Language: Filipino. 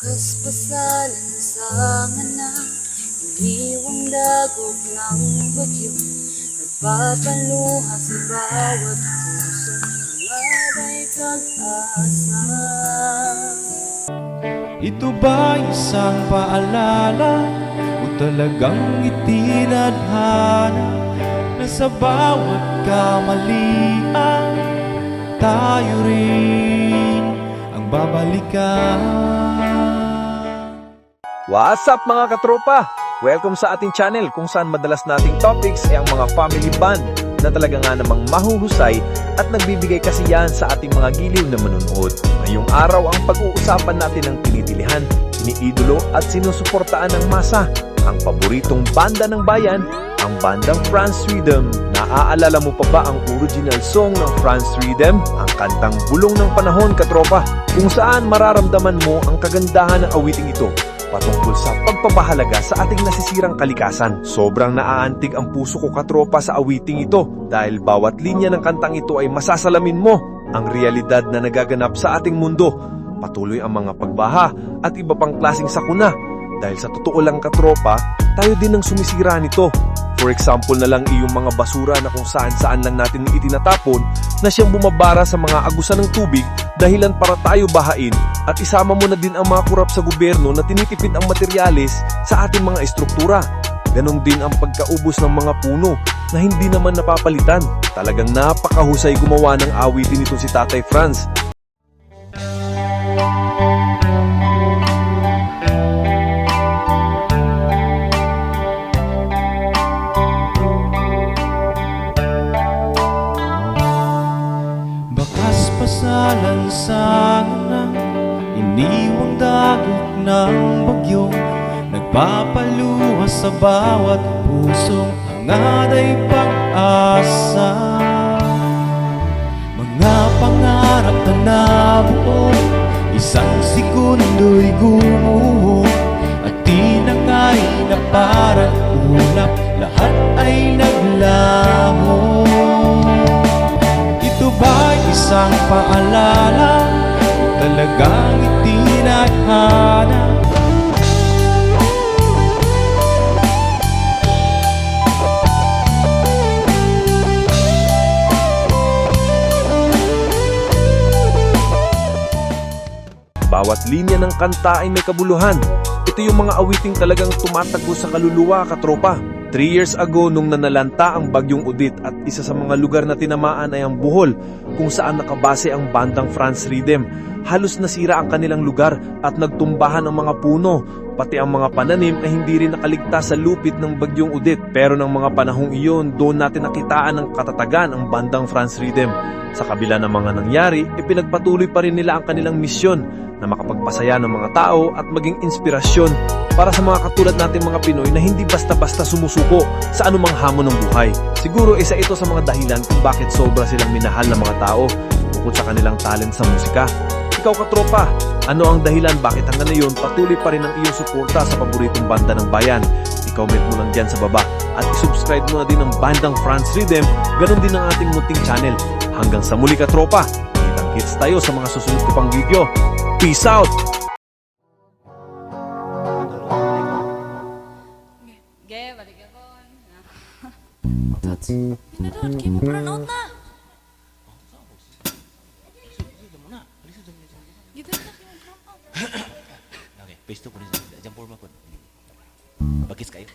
Kaspasalan sa ngana, iniwang dagok ng bagyo, nagpapaluha sa bawat puso, nga'y pag-asa. Ito ba isang paalala o talagang itinadhana na sa bawat kamalian tayo rin ang babalikan? What's up mga katropa? Welcome sa ating channel kung saan madalas nating topics ay ang mga family band na talaga nga namang mahuhusay at nagbibigay kasiyahan sa ating mga giliw na manonood. Ngayong araw ang pag-uusapan natin ng tinitilihan, iniidolo at sinusuportaan ng masa, ang paboritong banda ng bayan, ang bandang France Rhythm. Naaalala mo pa ba ang original song ng France Rhythm? Ang kantang Bulong ng Panahon, katropa, kung saan mararamdaman mo ang kagandahan ng awiting ito patungkol sa pagpapahalaga sa ating nasisirang kalikasan. Sobrang naaantig ang puso ko, katropa, sa awiting ito dahil bawat linya ng kantang ito ay masasalamin mo ang realidad na nagaganap sa ating mundo. Patuloy ang mga pagbaha at iba pang klaseng sakuna dahil sa totoo lang, katropa, tayo din ang sumisira nito. For example na lang iyong mga basura na kung saan-saan lang natin itinatapon na siyang bumabara sa mga agusan ng tubig dahilan para tayo bahain, at isama mo na din ang mga kurap sa gobyerno na tinitipid ang materyales sa ating mga estruktura. Ganon din ang pagkaubos ng mga puno na hindi naman napapalitan. Talagang napakahusay gumawa ng awitin nito si Tatay Franz. Kaspasalan sa ngana, iniwang dagok ng bagyo, nagpapaluha sa bawat pusong hangaday pag-asa. Mga pangarap na nabuo, isang sekundo'y gumuho, at tinangay na parang ulap, lahat ay naglaho. Ito ba'y isang paalala o talagang itinadhana? Bawat linya ng kanta ay may kabuluhan. Ito yung mga awiting talagang tumatagpo sa kaluluwa, katropa. 3 years ago nung nanalanta ang Bagyong Odette at isa sa mga lugar na tinamaan ay ang Bohol, kung saan nakabase ang bandang France Rhythm. Halos nasira ang kanilang lugar at nagtumbahan ang mga puno. Pati ang mga pananim ay hindi rin nakaligtas sa lupit ng Bagyong Odette. Pero ng mga panahong iyon, doon natin nakitaan ng katatagan ang bandang France Rhythm. Sa kabila ng mga nangyari, ipinagpatuloy pa rin nila ang kanilang misyon na makapagpasaya ng mga tao at maging inspirasyon para sa mga katulad nating mga Pinoy na hindi basta-basta sumusuko sa anumang hamon ng buhay. Siguro isa ito sa mga dahilan kung bakit sobra silang minahal ng mga tao bukod sa kanilang talent sa musika. Ikaw, katropa, ano ang dahilan bakit hanggang ngayon patuloy pa rin ang iyong suporta sa paboritong banda ng bayan? I-comment mo lang dyan sa baba at i-subscribe mo na din ang bandang France Rhythm, ganon din ang ating munting channel. Hanggang sa muli, katropa, kitang-kits tayo sa mga susunod ko pang video. Peace out! Gaya, balik ako. Pinadod, kayo mo burn out na. Gitu na, kayo mo burn out. Okay, face to po rin. Diyan forma po. Bagis kayo.